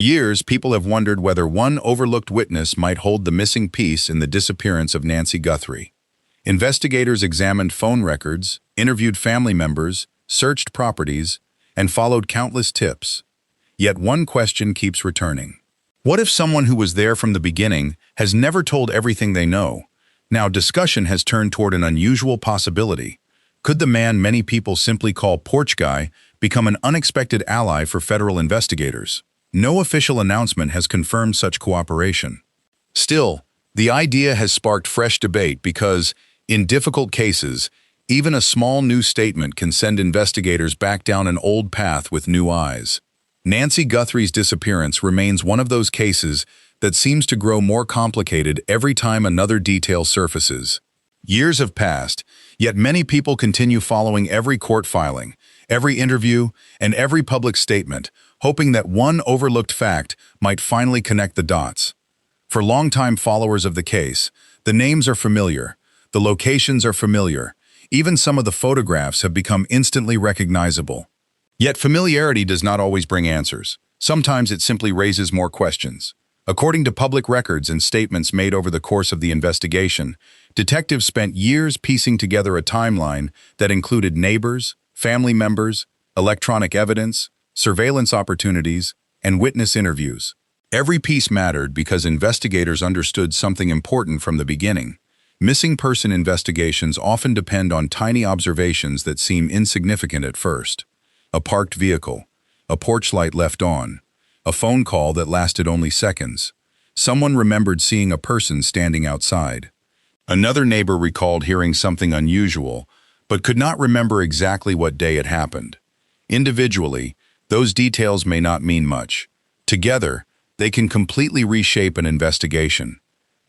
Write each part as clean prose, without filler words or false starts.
Years, people have wondered whether one overlooked witness might hold the missing piece in the disappearance of Nancy Guthrie. Investigators examined phone records, interviewed family members, searched properties, and followed countless tips. Yet one question keeps returning. What if someone who was there from the beginning has never told everything they know? Now discussion has turned toward an unusual possibility. Could the man many people simply call Porch Guy become an unexpected ally for federal investigators? No official announcement has confirmed such cooperation. Still, the idea has sparked fresh debate because, in difficult cases, even a small new statement can send investigators back down an old path with new eyes. Nancy Guthrie's disappearance remains one of those cases that seems to grow more complicated every time another detail surfaces. Years have passed, yet many people continue following every court filing, every interview, and every public statement, hoping that one overlooked fact might finally connect the dots. For longtime followers of the case, the names are familiar, the locations are familiar, even some of the photographs have become instantly recognizable. Yet familiarity does not always bring answers. Sometimes it simply raises more questions. According to public records and statements made over the course of the investigation, detectives spent years piecing together a timeline that included neighbors, family members, electronic evidence, surveillance opportunities, and witness interviews. Every piece mattered because investigators understood something important from the beginning. Missing person investigations often depend on tiny observations that seem insignificant at first. A parked vehicle, a porch light left on, a phone call that lasted only seconds. Someone remembered seeing a person standing outside. Another neighbor recalled hearing something unusual, but could not remember exactly what day it happened. Individually, those details may not mean much. Together, they can completely reshape an investigation.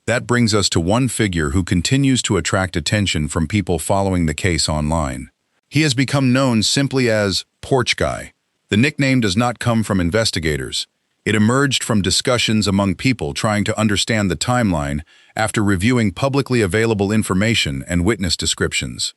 That brings us to one figure who continues to attract attention from people following the case online. He has become known simply as Porch Guy. The nickname does not come from investigators. It emerged from discussions among people trying to understand the timeline after reviewing publicly available information and witness descriptions.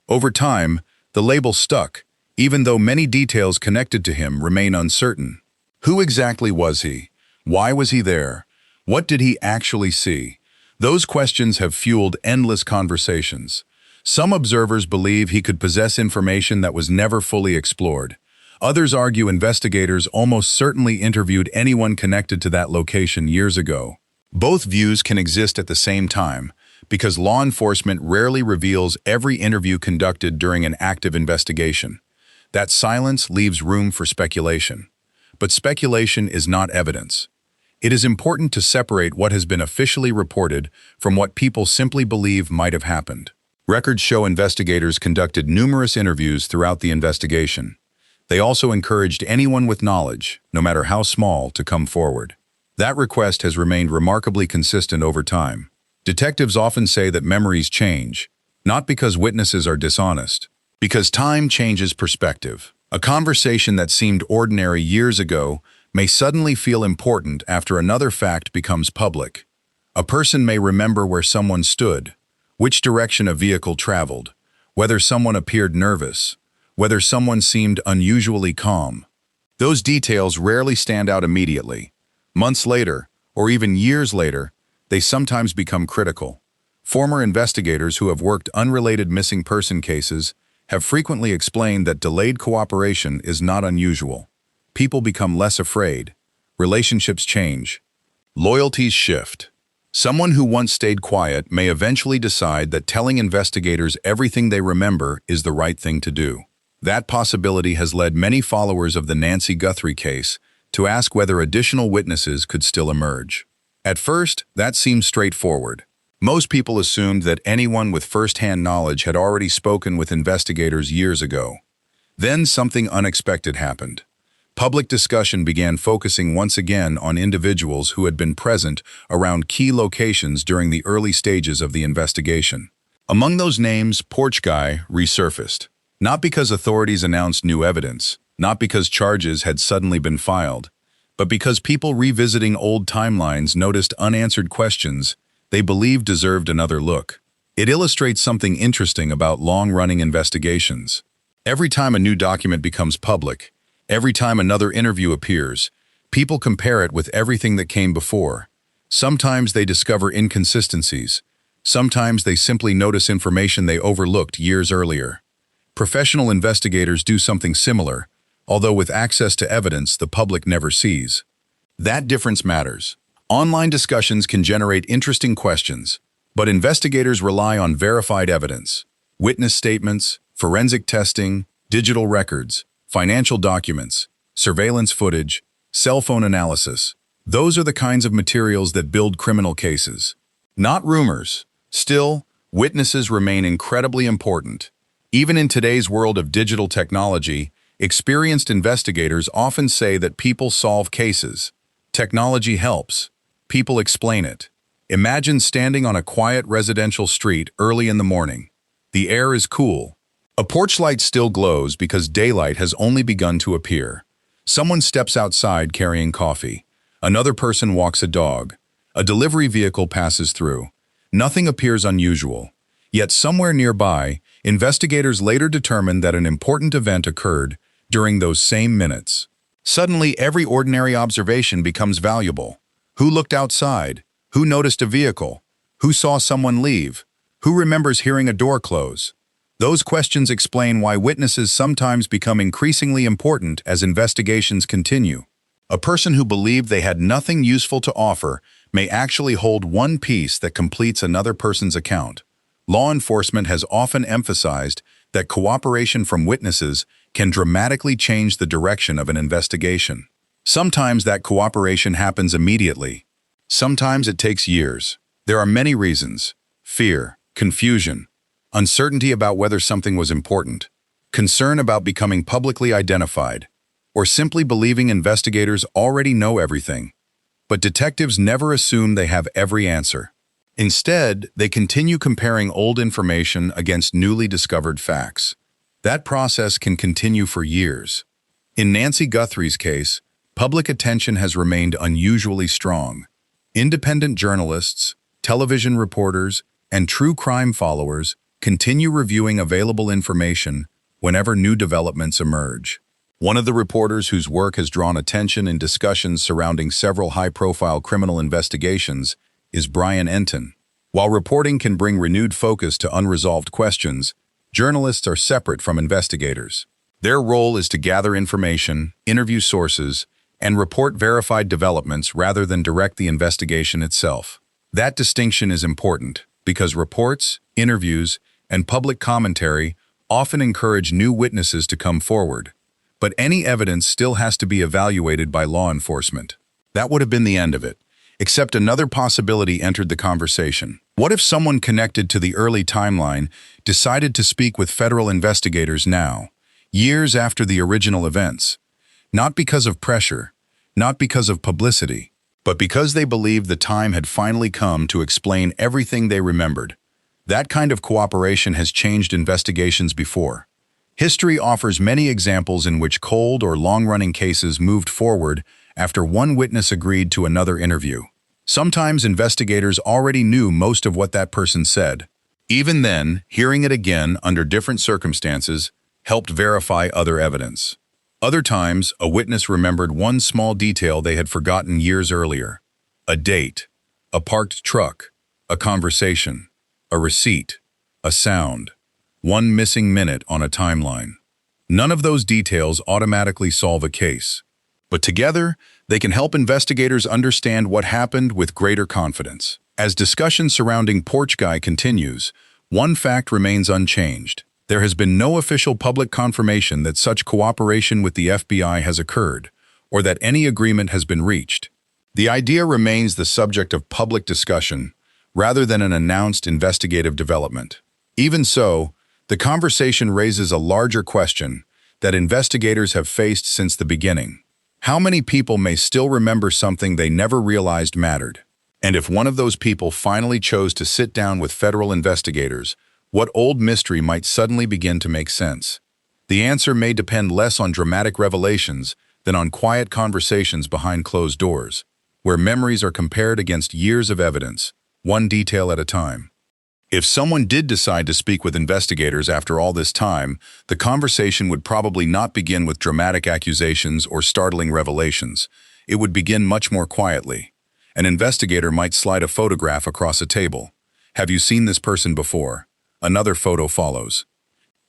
Over time, the label stuck, even though many details connected to him remain uncertain. Who exactly was he? Why was he there? What did he actually see? Those questions have fueled endless conversations. Some observers believe he could possess information that was never fully explored. Others argue investigators almost certainly interviewed anyone connected to that location years ago. Both views can exist at the same time, because law enforcement rarely reveals every interview conducted during an active investigation. That silence leaves room for speculation. But speculation is not evidence. It is important to separate what has been officially reported from what people simply believe might have happened. Records show investigators conducted numerous interviews throughout the investigation. They also encouraged anyone with knowledge, no matter how small, to come forward. That request has remained remarkably consistent over time. Detectives often say that memories change, not because witnesses are dishonest, because time changes perspective. A conversation that seemed ordinary years ago may suddenly feel important after another fact becomes public. A person may remember where someone stood, which direction a vehicle traveled, whether someone appeared nervous, whether someone seemed unusually calm. Those details rarely stand out immediately. Months later, or even years later, they sometimes become critical. Former investigators who have worked unrelated missing person cases have frequently explained that delayed cooperation is not unusual. People become less afraid. Relationships change. Loyalties shift. Someone who once stayed quiet may eventually decide that telling investigators everything they remember is the right thing to do. That possibility has led many followers of the Nancy Guthrie case to ask whether additional witnesses could still emerge. At first, that seemed straightforward. Most people assumed that anyone with first-hand knowledge had already spoken with investigators years ago. Then something unexpected happened. Public discussion began focusing once again on individuals who had been present around key locations during the early stages of the investigation. Among those names, Porch Guy resurfaced. Not because authorities announced new evidence, not because charges had suddenly been filed, but because people revisiting old timelines noticed unanswered questions they believed deserved another look. It illustrates something interesting about long-running investigations. Every time a new document becomes public, every time another interview appears, People compare it with everything that came before. Sometimes they discover inconsistencies. Sometimes they simply notice information they overlooked years earlier. Professional investigators do something similar, although with access to evidence the public never sees. That difference matters. Online discussions can generate interesting questions, but investigators rely on verified evidence. Witness statements, forensic testing, digital records, financial documents, surveillance footage, cell phone analysis. Those are the kinds of materials that build criminal cases. Not rumors. Still, witnesses remain incredibly important. Even in today's world of digital technology, experienced investigators often say that people solve cases. Technology helps. People explain it. Imagine standing on a quiet residential street early in the morning. The air is cool. A porch light still glows because daylight has only begun to appear. Someone steps outside carrying coffee. Another person walks a dog. A delivery vehicle passes through. Nothing appears unusual. Yet somewhere nearby, investigators later determined that an important event occurred during those same minutes. Suddenly, every ordinary observation becomes valuable. Who looked outside? Who noticed a vehicle? Who saw someone leave? Who remembers hearing a door close? Those questions explain why witnesses sometimes become increasingly important as investigations continue. A person who believed they had nothing useful to offer may actually hold one piece that completes another person's account. Law enforcement has often emphasized that cooperation from witnesses can dramatically change the direction of an investigation. Sometimes that cooperation happens immediately. Sometimes it takes years. There are many reasons: fear, confusion, uncertainty about whether something was important, concern about becoming publicly identified, or simply believing investigators already know everything. But detectives never assume they have every answer. Instead, they continue comparing old information against newly discovered facts. That process can continue for years. In Nancy Guthrie's case, public attention has remained unusually strong. Independent journalists, television reporters, and true crime followers continue reviewing available information whenever new developments emerge. One of the reporters whose work has drawn attention in discussions surrounding several high-profile criminal investigations is Brian Entin. While reporting can bring renewed focus to unresolved questions, journalists are separate from investigators. Their role is to gather information, interview sources, and report verified developments rather than direct the investigation itself. That distinction is important because reports, interviews, and public commentary often encourage new witnesses to come forward. But any evidence still has to be evaluated by law enforcement. That would have been the end of it, except another possibility entered the conversation. What if someone connected to the early timeline decided to speak with federal investigators now, years after the original events? Not because of pressure, not because of publicity, but because they believed the time had finally come to explain everything they remembered. That kind of cooperation has changed investigations before. History offers many examples in which cold or long-running cases moved forward after one witness agreed to another interview. Sometimes investigators already knew most of what that person said. Even then, hearing it again under different circumstances helped verify other evidence. Other times, a witness remembered one small detail they had forgotten years earlier: a date, a parked truck, a conversation, a receipt, a sound, one missing minute on a timeline. None of those details automatically solve a case, but together, they can help investigators understand what happened with greater confidence. As discussion surrounding Porch Guy continues, one fact remains unchanged. There has been no official public confirmation that such cooperation with the FBI has occurred, or that any agreement has been reached. The idea remains the subject of public discussion, rather than an announced investigative development. Even so, the conversation raises a larger question that investigators have faced since the beginning. How many people may still remember something they never realized mattered? And if one of those people finally chose to sit down with federal investigators, what old mystery might suddenly begin to make sense? The answer may depend less on dramatic revelations than on quiet conversations behind closed doors, where memories are compared against years of evidence, one detail at a time. If someone did decide to speak with investigators after all this time, the conversation would probably not begin with dramatic accusations or startling revelations. it would begin much more quietly. An investigator might slide a photograph across a table. Have you seen this person before? Another photo follows.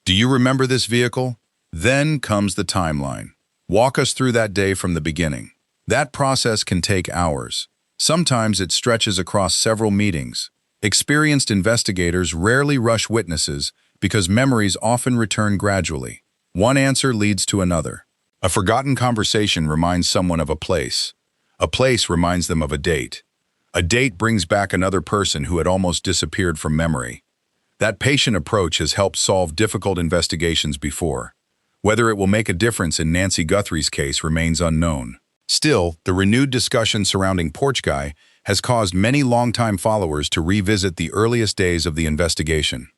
Do you remember this vehicle? Then comes the timeline. Walk us through that day from the beginning. That process can take hours. Sometimes it stretches across several meetings. Experienced investigators rarely rush witnesses because memories often return gradually. One answer leads to another. A forgotten conversation reminds someone of a place. A place reminds them of a date. A date brings back another person who had almost disappeared from memory. That patient approach has helped solve difficult investigations before. Whether it will make a difference in Nancy Guthrie's case remains unknown. Still, the renewed discussion surrounding Porch Guy has caused many longtime followers to revisit the earliest days of the investigation.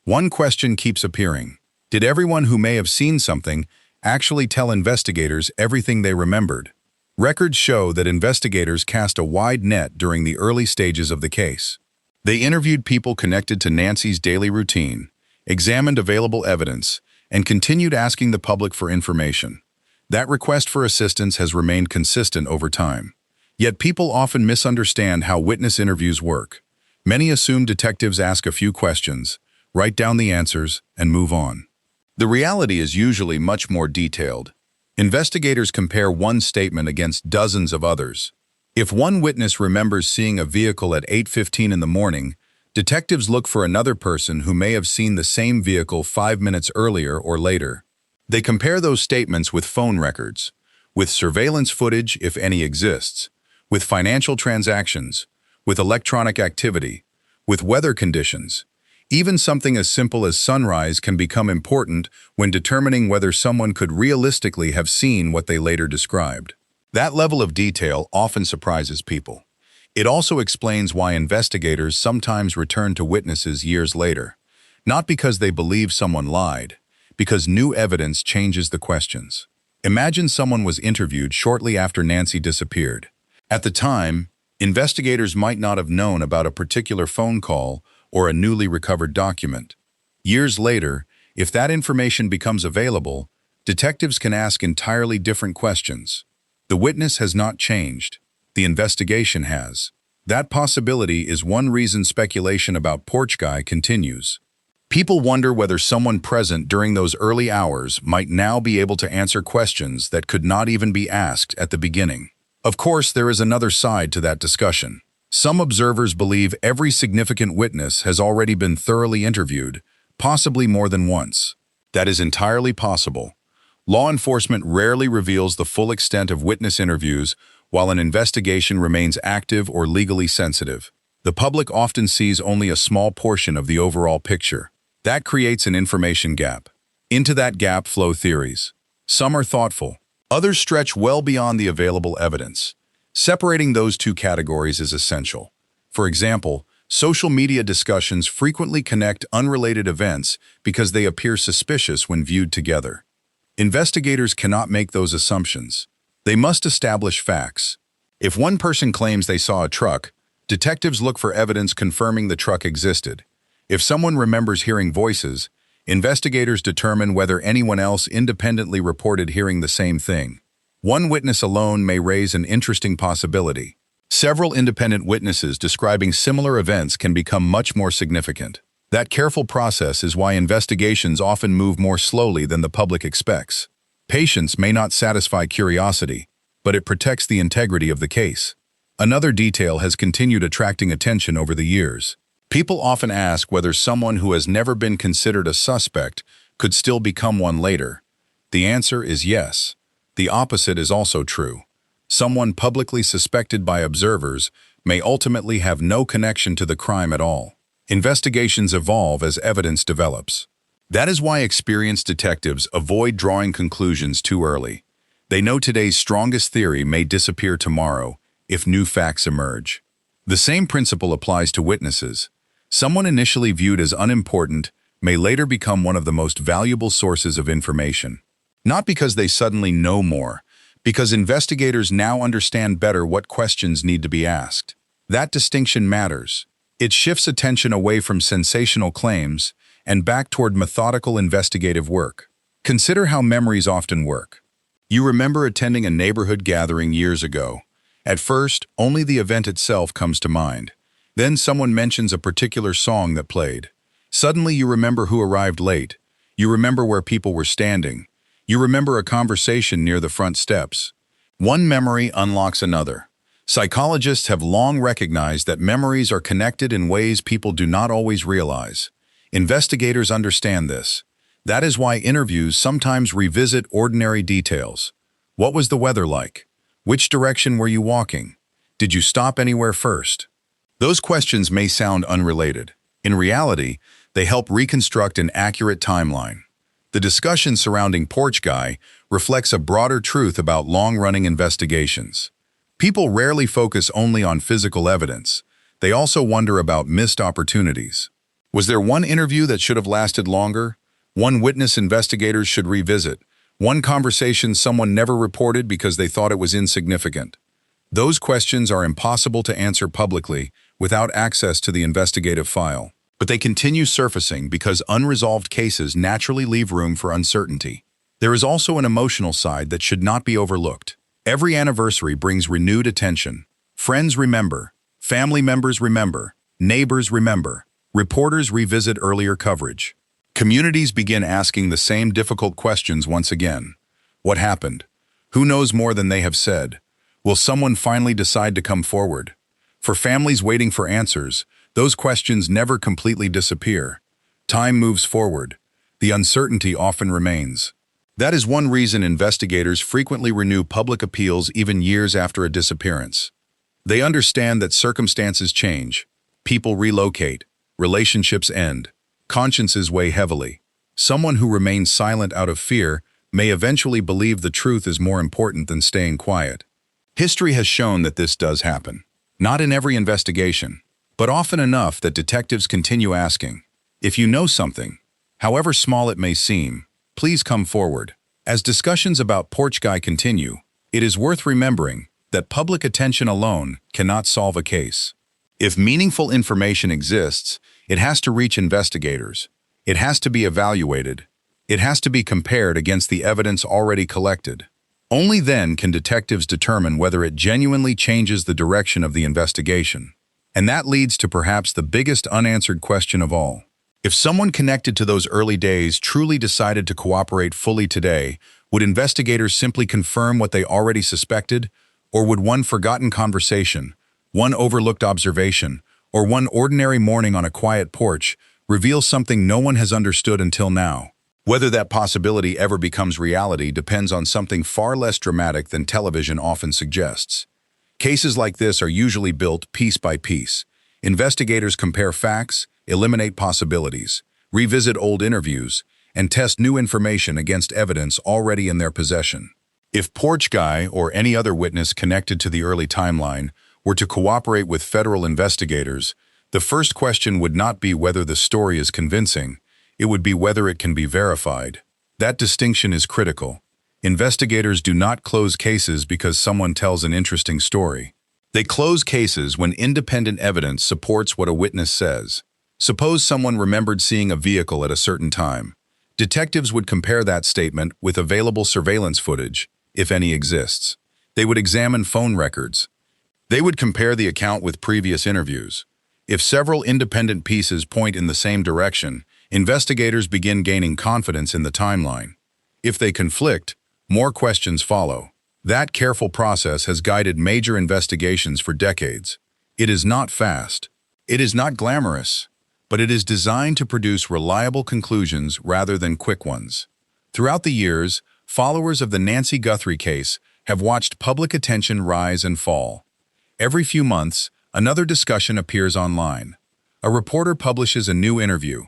One question keeps appearing. Did everyone who may have seen something actually tell investigators everything they remembered? Records show that investigators cast a wide net during the early stages of the case. They interviewed people connected to Nancy's daily routine, examined available evidence, and continued asking the public for information. That request for assistance has remained consistent over time. Yet people often misunderstand how witness interviews work. Many assume detectives ask a few questions, write down the answers, and move on. The reality is usually much more detailed. Investigators compare one statement against dozens of others. If one witness remembers seeing a vehicle at 8:15 in the morning, detectives look for another person who may have seen the same vehicle 5 minutes earlier or later. They compare those statements with phone records, with surveillance footage if any exists, with financial transactions, with electronic activity, with weather conditions. Even something as simple as sunrise can become important when determining whether someone could realistically have seen what they later described. That level of detail often surprises people. It also explains why investigators sometimes return to witnesses years later, not because they believe someone lied, because new evidence changes the questions. Imagine someone was interviewed shortly after Nancy disappeared. At the time, investigators might not have known about a particular phone call or a newly recovered document. Years later, if that information becomes available, detectives can ask entirely different questions. The witness has not changed. The investigation has. That possibility is one reason speculation about Porch Guy continues. People wonder whether someone present during those early hours might now be able to answer questions that could not even be asked at the beginning. Of course, there is another side to that discussion. Some observers believe every significant witness has already been thoroughly interviewed, possibly more than once. That is entirely possible. Law enforcement rarely reveals the full extent of witness interviews while an investigation remains active or legally sensitive. The public often sees only a small portion of the overall picture. That creates an information gap. Into that gap flow theories. Some are thoughtful. Others stretch well beyond the available evidence. Separating those two categories is essential. For example, social media discussions frequently connect unrelated events because they appear suspicious when viewed together. Investigators cannot make those assumptions. They must establish facts. If one person claims they saw a truck, detectives look for evidence confirming the truck existed. If someone remembers hearing voices, investigators determine whether anyone else independently reported hearing the same thing. One witness alone may raise an interesting possibility. Several independent witnesses describing similar events can become much more significant. That careful process is why investigations often move more slowly than the public expects. Patience may not satisfy curiosity, but it protects the integrity of the case. Another detail has continued attracting attention over the years. People often ask whether someone who has never been considered a suspect could still become one later. The answer is yes. The opposite is also true. Someone publicly suspected by observers may ultimately have no connection to the crime at all. Investigations evolve as evidence develops. That is why experienced detectives avoid drawing conclusions too early. They know today's strongest theory may disappear tomorrow if new facts emerge. The same principle applies to witnesses. Someone initially viewed as unimportant may later become one of the most valuable sources of information. Not because they suddenly know more, because investigators now understand better what questions need to be asked. That distinction matters. It shifts attention away from sensational claims and back toward methodical investigative work. Consider how memories often work. You remember attending a neighborhood gathering years ago. At first, only the event itself comes to mind. Then someone mentions a particular song that played. Suddenly you remember who arrived late. You remember where people were standing. You remember a conversation near the front steps. One memory unlocks another. Psychologists have long recognized that memories are connected in ways people do not always realize. Investigators understand this. That is why interviews sometimes revisit ordinary details. What was the weather like? Which direction were you walking? Did you stop anywhere first? Those questions may sound unrelated. In reality, they help reconstruct an accurate timeline. The discussion surrounding Porch Guy reflects a broader truth about long-running investigations. People rarely focus only on physical evidence. They also wonder about missed opportunities. Was there one interview that should have lasted longer? One witness investigators should revisit? One conversation someone never reported because they thought it was insignificant? Those questions are impossible to answer publicly without access to the investigative file. But they continue surfacing because unresolved cases naturally leave room for uncertainty. There is also an emotional side that should not be overlooked. Every anniversary brings renewed attention. Friends remember, family members remember, neighbors remember, reporters revisit earlier coverage. Communities begin asking the same difficult questions once again. What happened? Who knows more than they have said? Will someone finally decide to come forward? For families waiting for answers, those questions never completely disappear. Time moves forward. The uncertainty often remains. That is one reason investigators frequently renew public appeals even years after a disappearance. They understand that circumstances change, people relocate, relationships end, consciences weigh heavily. Someone who remains silent out of fear may eventually believe the truth is more important than staying quiet. History has shown that this does happen. Not in every investigation, but often enough that detectives continue asking, if you know something, however small it may seem, please come forward. As discussions about Porch Guy continue, it is worth remembering that public attention alone cannot solve a case. If meaningful information exists, it has to reach investigators. It has to be evaluated. It has to be compared against the evidence already collected. Only then can detectives determine whether it genuinely changes the direction of the investigation. And that leads to perhaps the biggest unanswered question of all. If someone connected to those early days truly decided to cooperate fully today, would investigators simply confirm what they already suspected? Or would one forgotten conversation, one overlooked observation, or one ordinary morning on a quiet porch reveal something no one has understood until now? Whether that possibility ever becomes reality depends on something far less dramatic than television often suggests. Cases like this are usually built piece by piece. Investigators compare facts, eliminate possibilities, revisit old interviews, and test new information against evidence already in their possession. If Porch Guy or any other witness connected to the early timeline were to cooperate with federal investigators, the first question would not be whether the story is convincing, it would be whether it can be verified. That distinction is critical. Investigators do not close cases because someone tells an interesting story. They close cases when independent evidence supports what a witness says. Suppose someone remembered seeing a vehicle at a certain time. Detectives would compare that statement with available surveillance footage, if any exists. They would examine phone records. They would compare the account with previous interviews. If several independent pieces point in the same direction, investigators begin gaining confidence in the timeline. If they conflict, more questions follow. That careful process has guided major investigations for decades. It is not fast. It is not glamorous. But it is designed to produce reliable conclusions rather than quick ones. Throughout the years, followers of the Nancy Guthrie case have watched public attention rise and fall. Every few months, another discussion appears online. A reporter publishes a new interview.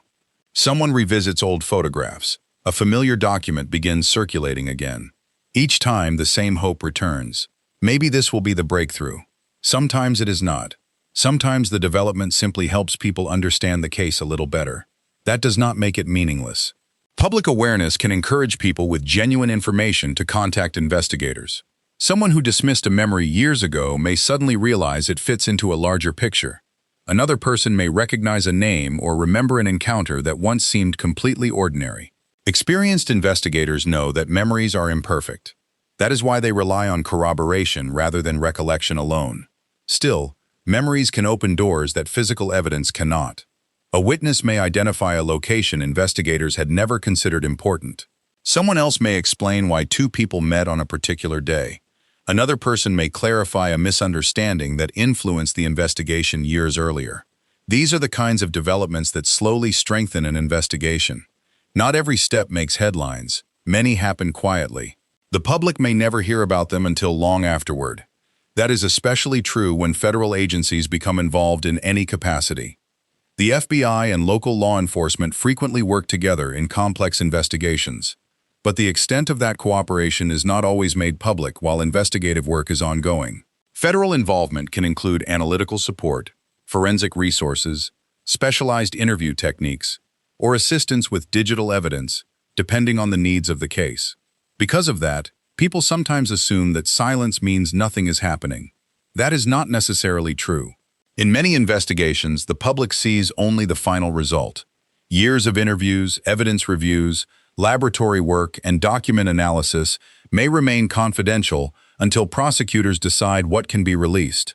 Someone revisits old photographs. A familiar document begins circulating again. Each time, the same hope returns. Maybe this will be the breakthrough. Sometimes it is not. Sometimes the development simply helps people understand the case a little better. That does not make it meaningless. Public awareness can encourage people with genuine information to contact investigators. Someone who dismissed a memory years ago may suddenly realize it fits into a larger picture. Another person may recognize a name or remember an encounter that once seemed completely ordinary. Experienced investigators know that memories are imperfect. That is why they rely on corroboration rather than recollection alone. Still, memories can open doors that physical evidence cannot. A witness may identify a location investigators had never considered important. Someone else may explain why two people met on a particular day. Another person may clarify a misunderstanding that influenced the investigation years earlier. These are the kinds of developments that slowly strengthen an investigation. Not every step makes headlines. Many happen quietly. The public may never hear about them until long afterward. That is especially true when federal agencies become involved in any capacity. The FBI and local law enforcement frequently work together in complex investigations. But the extent of that cooperation is not always made public while investigative work is ongoing. Federal involvement can include analytical support, forensic resources, specialized interview techniques, or assistance with digital evidence, depending on the needs of the case. Because of that, people sometimes assume that silence means nothing is happening. That is not necessarily true. In many investigations, the public sees only the final result. Years of interviews, evidence reviews, laboratory work, and document analysis may remain confidential until prosecutors decide what can be released.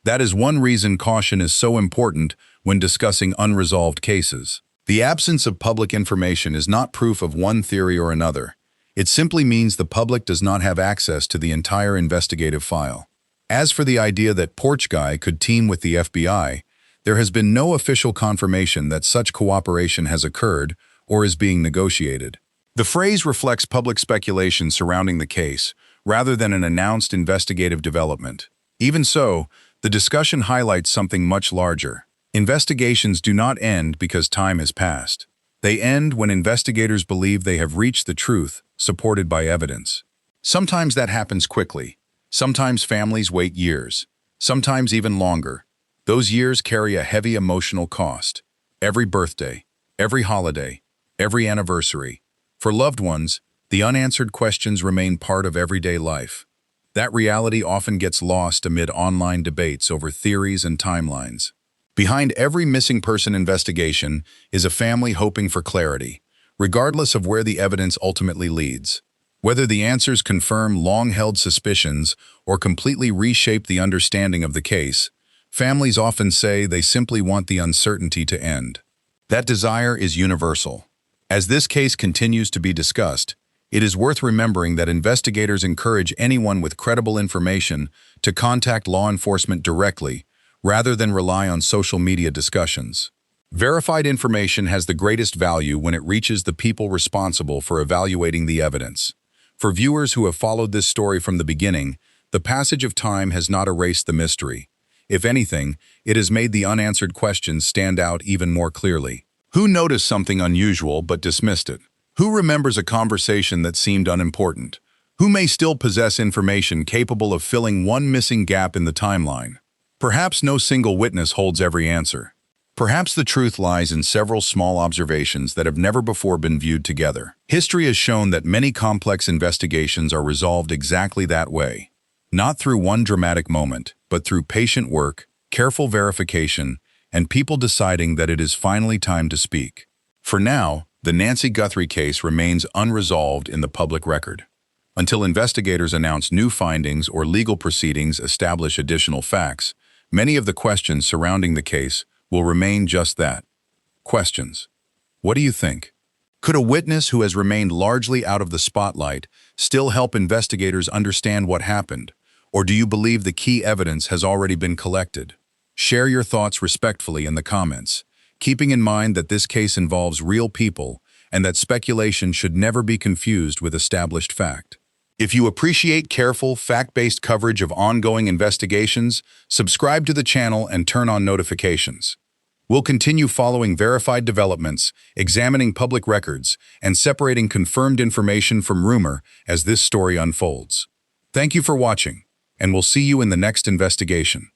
That is one reason caution is so important when discussing unresolved cases. The absence of public information is not proof of one theory or another. It simply means the public does not have access to the entire investigative file. As for the idea that Porch Guy could team with the FBI, there has been no official confirmation that such cooperation has occurred or is being negotiated. The phrase reflects public speculation surrounding the case, rather than an announced investigative development. Even so, the discussion highlights something much larger. Investigations do not end because time has passed. They end when investigators believe they have reached the truth, supported by evidence. Sometimes that happens quickly. Sometimes families wait years. Sometimes even longer. Those years carry a heavy emotional cost. Every birthday, every holiday, every anniversary. For loved ones, the unanswered questions remain part of everyday life. That reality often gets lost amid online debates over theories and timelines. Behind every missing person investigation is a family hoping for clarity, regardless of where the evidence ultimately leads. Whether the answers confirm long-held suspicions or completely reshape the understanding of the case, families often say they simply want the uncertainty to end. That desire is universal. As this case continues to be discussed, it is worth remembering that investigators encourage anyone with credible information to contact law enforcement directly, rather than rely on social media discussions. Verified information has the greatest value when it reaches the people responsible for evaluating the evidence. For viewers who have followed this story from the beginning, the passage of time has not erased the mystery. If anything, it has made the unanswered questions stand out even more clearly. Who noticed something unusual but dismissed it? Who remembers a conversation that seemed unimportant? Who may still possess information capable of filling one missing gap in the timeline? Perhaps no single witness holds every answer. Perhaps the truth lies in several small observations that have never before been viewed together. History has shown that many complex investigations are resolved exactly that way. Not through one dramatic moment, but through patient work, careful verification, and people deciding that it is finally time to speak. For now, the Nancy Guthrie case remains unresolved in the public record. Until investigators announce new findings or legal proceedings establish additional facts, many of the questions surrounding the case will remain just that. Questions. What do you think? Could a witness who has remained largely out of the spotlight still help investigators understand what happened? Or do you believe the key evidence has already been collected? Share your thoughts respectfully in the comments, keeping in mind that this case involves real people and that speculation should never be confused with established fact. If you appreciate careful, fact-based coverage of ongoing investigations, subscribe to the channel and turn on notifications. We'll continue following verified developments, examining public records, and separating confirmed information from rumor as this story unfolds. Thank you for watching, and we'll see you in the next investigation.